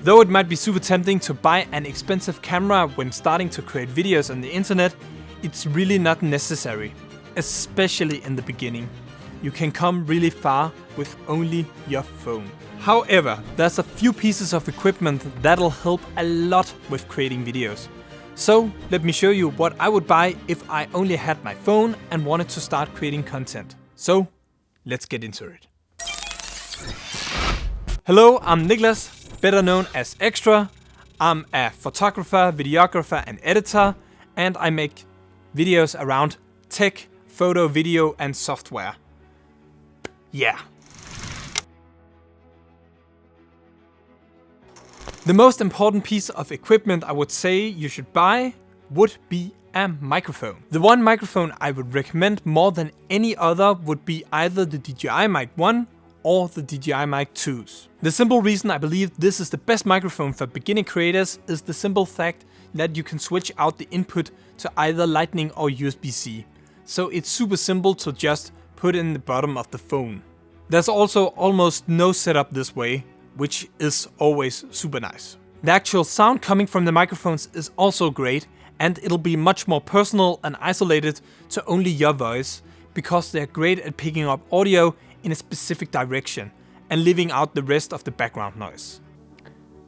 Though it might be super tempting to buy an expensive camera when starting to create videos on the internet, it's really not necessary, especially in the beginning. You can come really far with only your phone. However, there's a few pieces of equipment that'll help a lot with creating videos. So let me show you what I would buy if I only had my phone and wanted to start creating content. So let's get into it. Hello, I'm Niklas, better known as Extra. I'm a photographer, videographer and editor, and I make videos around tech, photo, video and software. Yeah. The most important piece of equipment I would say you should buy would be a microphone. The one microphone I would recommend more than any other would be either the DJI Mic 1 or the DJI Mic 2s. The simple reason I believe this is the best microphone for beginning creators is the simple fact that you can switch out the input to either Lightning or USB-C. So it's super simple to just put in the bottom of the phone. There's also almost no setup this way, which is always super nice. The actual sound coming from the microphones is also great, and it'll be much more personal and isolated to only your voice, because they're great at picking up audio in a specific direction and leaving out the rest of the background noise.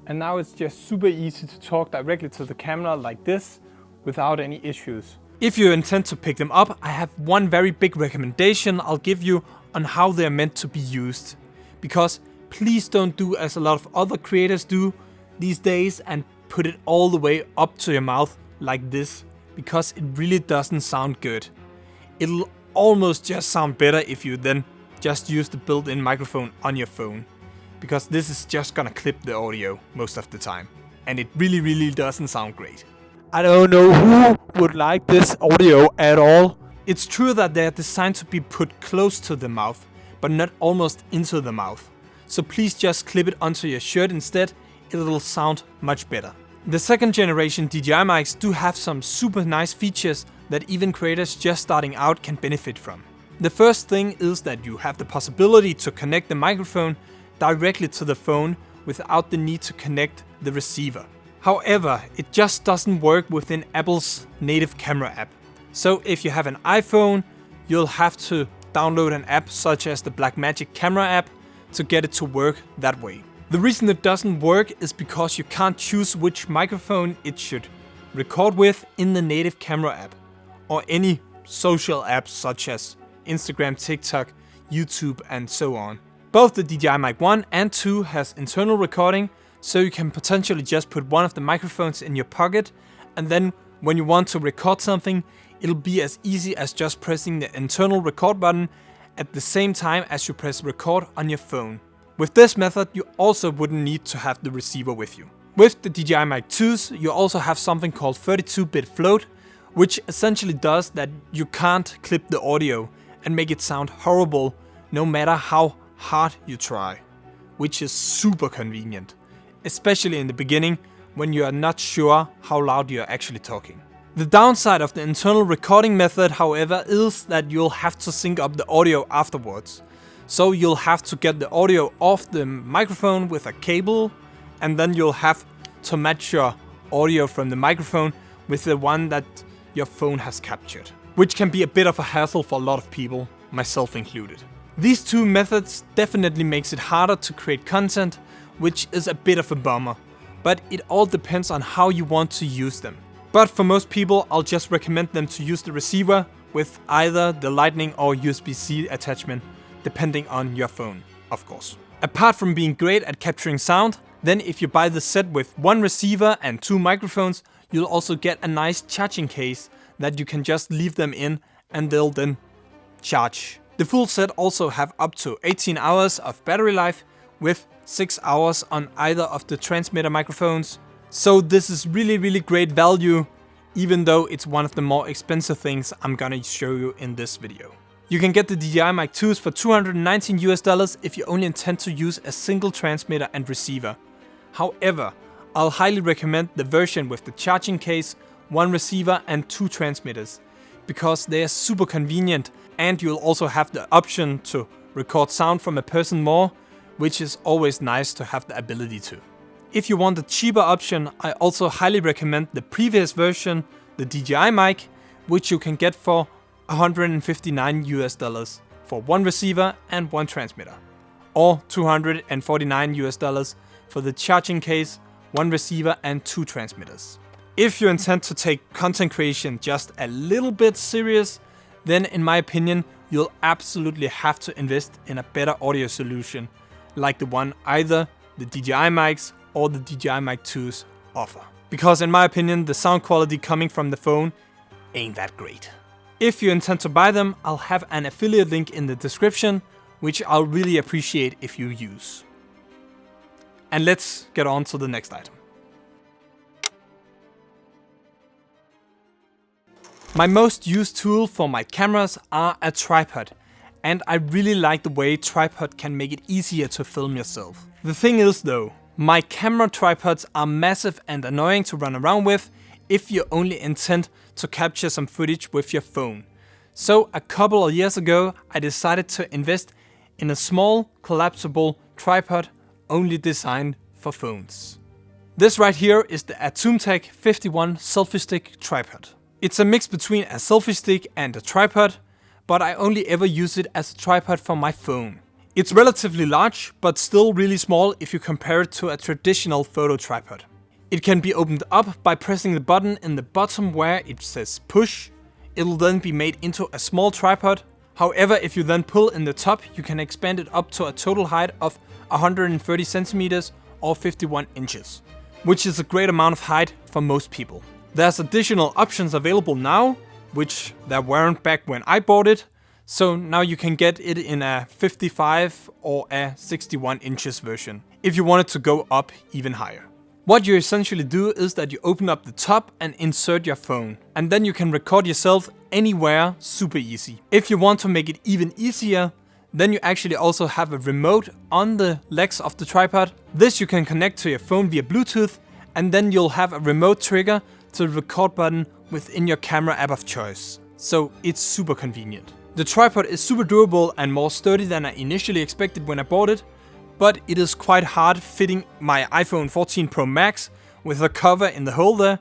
And now it's just super easy to talk directly to the camera like this without any issues. If you intend to pick them up, I have one very big recommendation I'll give you on how they're meant to be used. Because please don't do as a lot of other creators do these days and put it all the way up to your mouth like this, because it really doesn't sound good. It'll almost just sound better if you then just use the built-in microphone on your phone, because this is just gonna clip the audio most of the time, and it really doesn't sound great. I don't know who would like this audio at all. It's true that they're designed to be put close to the mouth, but not almost into the mouth. So please just clip it onto your shirt instead, it'll sound much better. The second generation DJI mics do have some super nice features that even creators just starting out can benefit from. The first thing is that you have the possibility to connect the microphone directly to the phone without the need to connect the receiver. However, it just doesn't work within Apple's native camera app. So if you have an iPhone, you'll have to download an app such as the Blackmagic camera app to get it to work that way. The reason it doesn't work is because you can't choose which microphone it should record with in the native camera app, or any social apps such as Instagram, TikTok, YouTube and so on. Both the DJI Mic 1 and 2 has internal recording, so you can potentially just put one of the microphones in your pocket, and then when you want to record something, it'll be as easy as just pressing the internal record button at the same time as you press record on your phone. With this method, you also wouldn't need to have the receiver with you. With the DJI Mic 2s, you also have something called 32-bit float, which essentially does that you can't clip the audio and make it sound horrible no matter how hard you try, which is super convenient, especially in the beginning when you are not sure how loud you are actually talking. The downside of the internal recording method, however, is that you'll have to sync up the audio afterwards. So you'll have to get the audio off the microphone with a cable, and then you'll have to match your audio from the microphone with the one that your phone has captured, which can be a bit of a hassle for a lot of people, myself included. These two methods definitely makes it harder to create content, which is a bit of a bummer, but it all depends on how you want to use them. But for most people, I'll just recommend them to use the receiver with either the Lightning or USB-C attachment, depending on your phone, of course. Apart from being great at capturing sound, then if you buy the set with one receiver and two microphones, you'll also get a nice charging case that you can just leave them in and they'll then charge. The full set also have up to 18 hours of battery life with 6 hours on either of the transmitter microphones. So this is really great value, even though it's one of the more expensive things I'm gonna show you in this video. You can get the DJI Mic 2s for $219 US if you only intend to use a single transmitter and receiver. However, I'll highly recommend the version with the charging case, one receiver and two transmitters, because they are super convenient, and you'll also have the option to record sound from a person more, which is always nice to have the ability to. If you want a cheaper option, I also highly recommend the previous version, the DJI mic, which you can get for $159 for one receiver and one transmitter, or $249 for the charging case, one receiver and two transmitters. If you intend to take content creation just a little bit serious, then in my opinion, you'll absolutely have to invest in a better audio solution, like the one either the DJI mics or the DJI Mic 2s offer. Because in my opinion, the sound quality coming from the phone ain't that great. If you intend to buy them, I'll have an affiliate link in the description, which I'll really appreciate if you use. And let's get on to the next item. My most used tool for my cameras are a tripod, and I really like the way tripod can make it easier to film yourself. The thing is though, my camera tripods are massive and annoying to run around with if you only intend to capture some footage with your phone. So a couple of years ago, I decided to invest in a small collapsible tripod only designed for phones. This right here is the Atomtech 51 selfie stick tripod. It's a mix between a selfie stick and a tripod, but I only ever use it as a tripod for my phone. It's relatively large, but still really small if you compare it to a traditional photo tripod. It can be opened up by pressing the button in the bottom where it says push. It'll then be made into a small tripod. However, if you then pull in the top, you can expand it up to a total height of 130 centimeters or 51 inches, which is a great amount of height for most people. There's additional options available now, which there weren't back when I bought it. So now you can get it in a 55 or a 61 inches version, if you wanted to go up even higher. What you essentially do is that you open up the top and insert your phone, and then you can record yourself anywhere super easy. If you want to make it even easier, then you actually also have a remote on the legs of the tripod. This you can connect to your phone via Bluetooth, and then you'll have a remote trigger to the record button within your camera app of choice. So it's super convenient. The tripod is super durable and more sturdy than I initially expected when I bought it, but it is quite hard fitting my iPhone 14 Pro Max with a cover in the holder,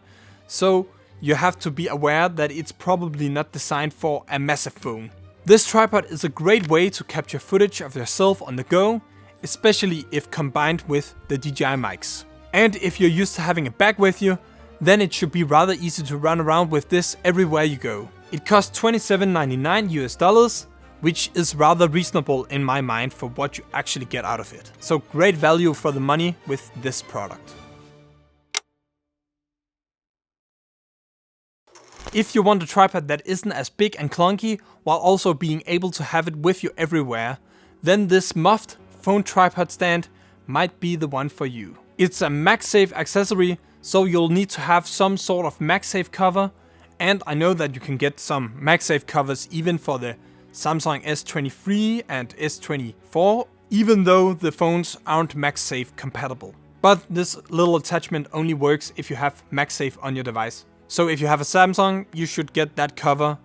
so you have to be aware that it's probably not designed for a massive phone. This tripod is a great way to capture footage of yourself on the go, especially if combined with the DJI mics. And if you're used to having a bag with you, then it should be rather easy to run around with this everywhere you go. It costs $27.99 which is rather reasonable in my mind for what you actually get out of it. So great value for the money with this product. If you want a tripod that isn't as big and clunky while also being able to have it with you everywhere, then this muffed phone tripod stand might be the one for you. It's a MagSafe accessory, so you'll need to have some sort of MagSafe cover, and I know that you can get some MagSafe covers even for the Samsung S23 and S24, even though the phones aren't MagSafe compatible. But this little attachment only works if you have MagSafe on your device. So if you have a Samsung, you should get that cover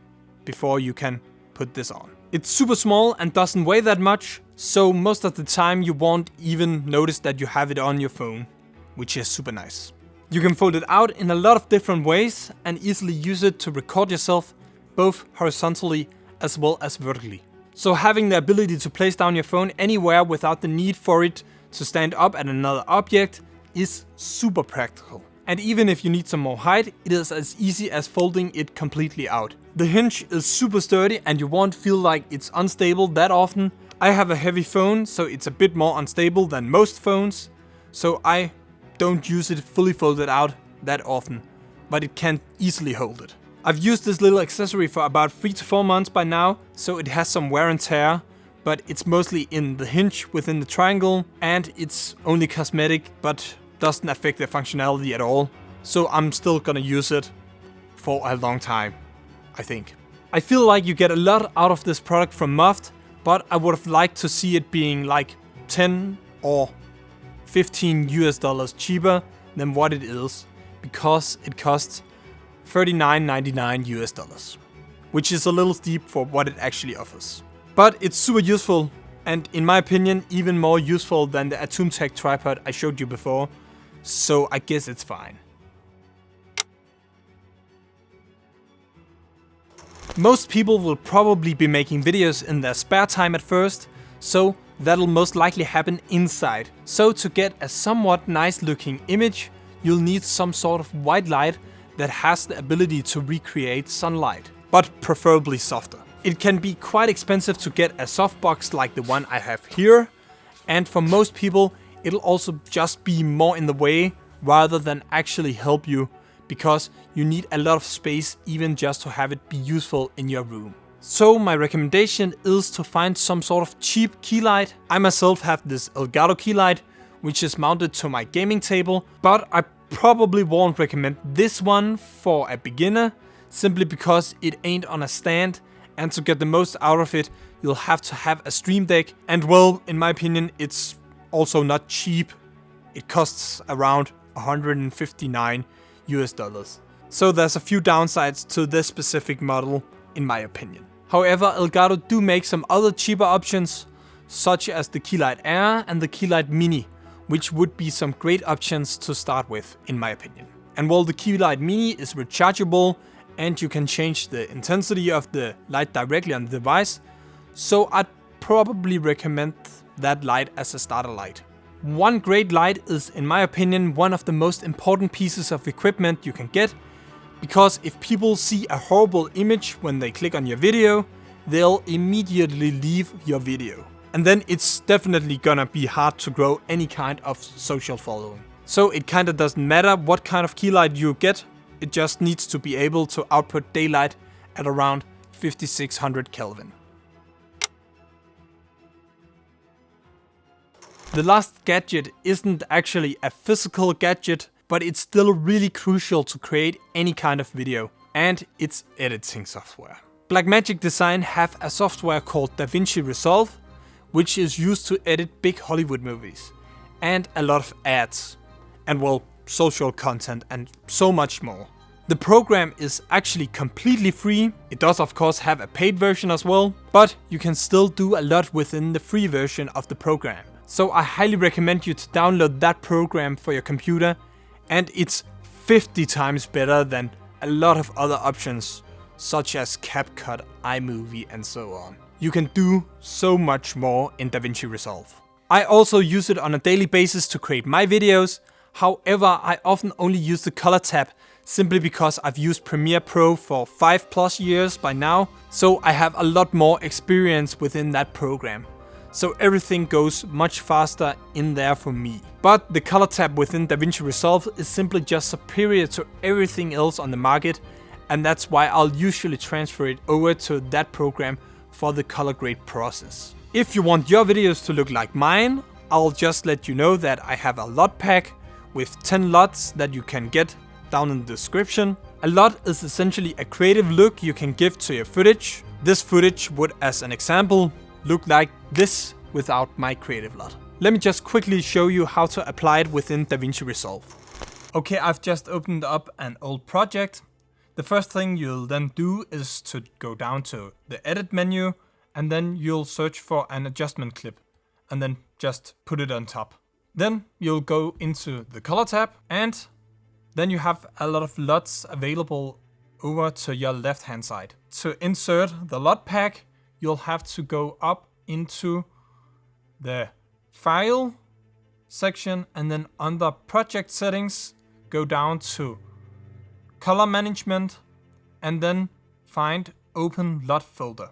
before you can put this on. It's super small and doesn't weigh that much, so most of the time you won't even notice that you have it on your phone, which is super nice. You can fold it out in a lot of different ways and easily use it to record yourself, both horizontally as well as vertically. So having the ability to place down your phone anywhere without the need for it to stand up at another object is super practical. And even if you need some more height, it is as easy as folding it completely out. The hinge is super sturdy and you won't feel like it's unstable that often. I have a heavy phone, so it's a bit more unstable than most phones, so I don't use it fully folded out that often, but it can easily hold it. I've used this little accessory for about 3 to 4 months by now, so it has some wear and tear, but it's mostly in the hinge within the triangle, and it's only cosmetic, but doesn't affect the functionality at all. So I'm still gonna use it for a long time, I think. I feel like you get a lot out of this product from Muffed, but I would have liked to see it being like 10 or $15 cheaper than what it is, because it costs $39.99, which is a little steep for what it actually offers. But it's super useful, and in my opinion even more useful than the Atomtech tripod I showed you before. so I guess it's fine. Most people will probably be making videos in their spare time at first, so that'll most likely happen inside. So to get a somewhat nice looking image, you'll need some sort of white light that has the ability to recreate sunlight, but preferably softer. It can be quite expensive to get a softbox like the one I have here, and for most people it'll also just be more in the way rather than actually help you, because you need a lot of space even just to have it be useful in your room. So my recommendation is to find some sort of cheap key light. I myself have this Elgato key light, which is mounted to my gaming table, but I probably won't recommend this one for a beginner, simply because it ain't on a stand, and to get the most out of it, you'll have to have a stream deck, and well, in my opinion, it's also not cheap. It costs around $159 US. So there's a few downsides to this specific model, in my opinion. However, Elgato do make some other cheaper options, such as the Keylight Air and the Keylight Mini, which would be some great options to start with, in my opinion. And while the Keylight Mini is rechargeable and you can change the intensity of the light directly on the device, so I'd probably recommend that light as a starter light. One great light is, in my opinion, one of the most important pieces of equipment you can get, because if people see a horrible image when they click on your video, they'll immediately leave your video. And then it's definitely gonna be hard to grow any kind of social following. So it kinda doesn't matter what kind of key light you get, it just needs to be able to output daylight at around 5600 Kelvin. The last gadget isn't actually a physical gadget, but it's still really crucial to create any kind of video, and it's editing software. Blackmagic Design have a software called DaVinci Resolve, which is used to edit big Hollywood movies, and a lot of ads, and well, social content and so much more. The program is actually completely free. It does of course have a paid version as well, but you can still do a lot within the free version of the program. So I highly recommend you to download that program for your computer, and it's 50 times better than a lot of other options, such as CapCut, iMovie and so on. You can do so much more in DaVinci Resolve. I also use it on a daily basis to create my videos. However, I often only use the color tab simply because I've used Premiere Pro for 5+ years by now, so I have a lot more experience within that program. So everything goes much faster in there for me. But the color tab within DaVinci Resolve is simply just superior to everything else on the market, and that's why I'll usually transfer it over to that program for the color grade process. If you want your videos to look like mine, I'll just let you know that I have a LUT pack with 10 LUTs that you can get down in the description. A LUT is essentially a creative look you can give to your footage. This footage would, as an example, look like this without my creative LUT. Let me just quickly show you how to apply it within DaVinci Resolve. Okay, I've just opened up an old project. The first thing you'll then do is to go down to the edit menu, and then you'll search for an adjustment clip and then just put it on top. Then you'll go into the color tab, and then you have a lot of LUTs available over to your left hand side. To insert the LUT pack, you'll have to go up into the file section, and then under project settings, go down to color management, and then find open LUT folder.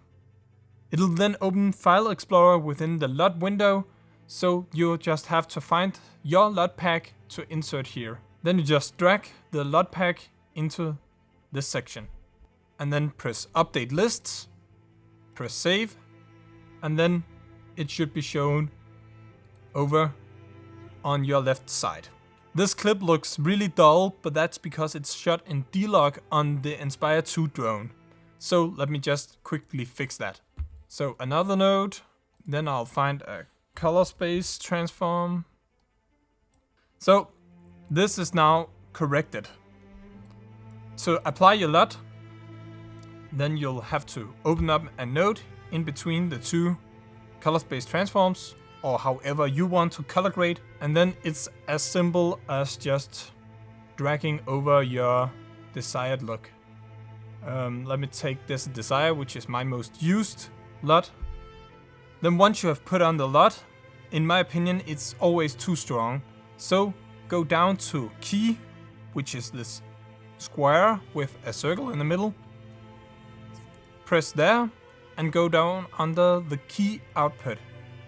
It'll then open File Explorer within the LUT window, so you just have to find your LUT pack to insert here. Then you just drag the LUT pack into this section, and then press Update Lists, press Save, and then it should be shown over on your left side. This clip looks really dull, but that's because it's shot in D-Log on the Inspire 2 drone. So let me just quickly fix that. So another node, then I'll find a color space transform. So this is now corrected. To apply your LUT, then you'll have to open up a node in between the two color space transforms. or however you want to color grade. And then it's as simple as just dragging over your desired look. Let me take this desire, which is my most used LUT. Then once you have put on the LUT, in my opinion, it's always too strong. So go down to key, which is this square with a circle in the middle. Press there and go down under the key output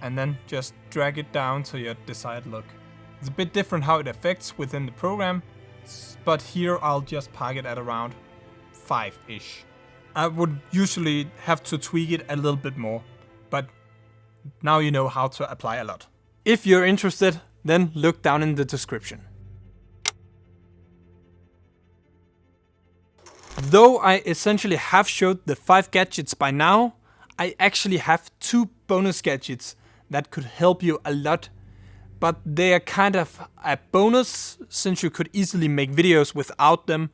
and then just drag it down to your desired look. It's a bit different how it affects within the program, but here I'll just park it at around 5-ish. I would usually have to tweak it a little bit more, but now you know how to apply a LUT. If you're interested, then look down in the description. Though I essentially have showed the 5 gadgets by now, I actually have 2 bonus gadgets that could help you a lot, but they are kind of a bonus since you could easily make videos without them,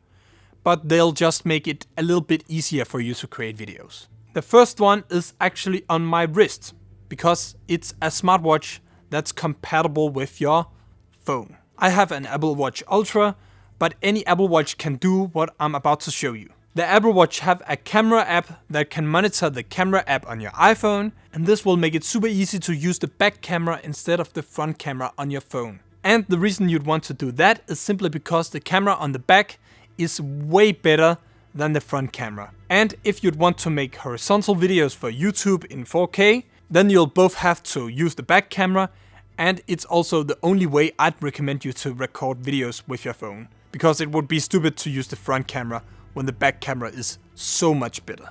but they'll just make it a little bit easier for you to create videos. The first one is actually on my wrist, because it's a smartwatch that's compatible with your phone. I have an Apple Watch Ultra, but any Apple Watch can do what I'm about to show you. The Apple Watch have a camera app that can monitor the camera app on your iPhone, and this will make it super easy to use the back camera instead of the front camera on your phone. And the reason you'd want to do that is simply because the camera on the back is way better than the front camera. And if you'd want to make horizontal videos for YouTube in 4K, then you'll both have to use the back camera, and it's also the only way I'd recommend you to record videos with your phone, because it would be stupid to use the front camera when the back camera is so much better.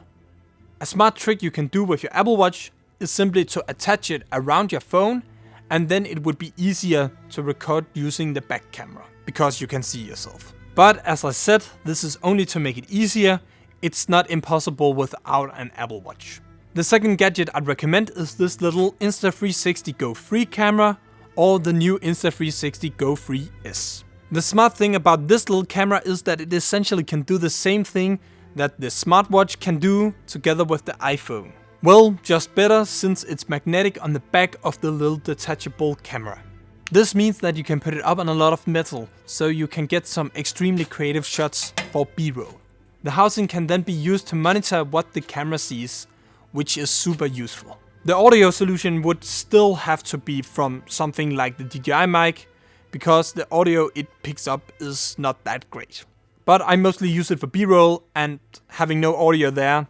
A smart trick you can do with your Apple Watch is simply to attach it around your phone, and then it would be easier to record using the back camera, because you can see yourself. But as I said, this is only to make it easier. It's not impossible without an Apple Watch. The second gadget I'd recommend is this little Insta360 Go Free camera, or the new Insta360 Go Free S. The smart thing about this little camera is that it essentially can do the same thing that the smartwatch can do together with the iPhone. Well, just better, since it's magnetic on the back of the little detachable camera. This means that you can put it up on a lot of metal, so you can get some extremely creative shots for B-roll. The housing can then be used to monitor what the camera sees, which is super useful. The audio solution would still have to be from something like the DJI mic, because the audio it picks up is not that great. But I mostly use it for B-roll, and having no audio there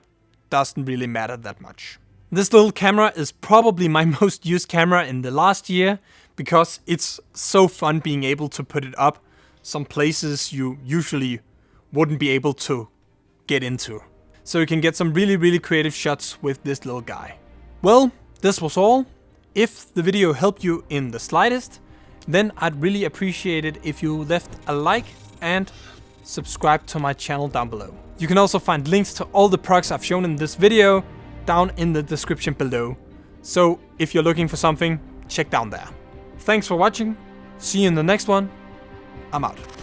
doesn't really matter that much. This little camera is probably my most used camera in the last year, because it's so fun being able to put it up some places you usually wouldn't be able to get into. So you can get some really creative shots with this little guy. Well, this was all. If the video helped you in the slightest, then I'd really appreciate it if you left a like and subscribe to my channel down below. You can also find links to all the products I've shown in this video down in the description below. So if you're looking for something, check down there. Thanks for watching. See you in the next one. I'm out.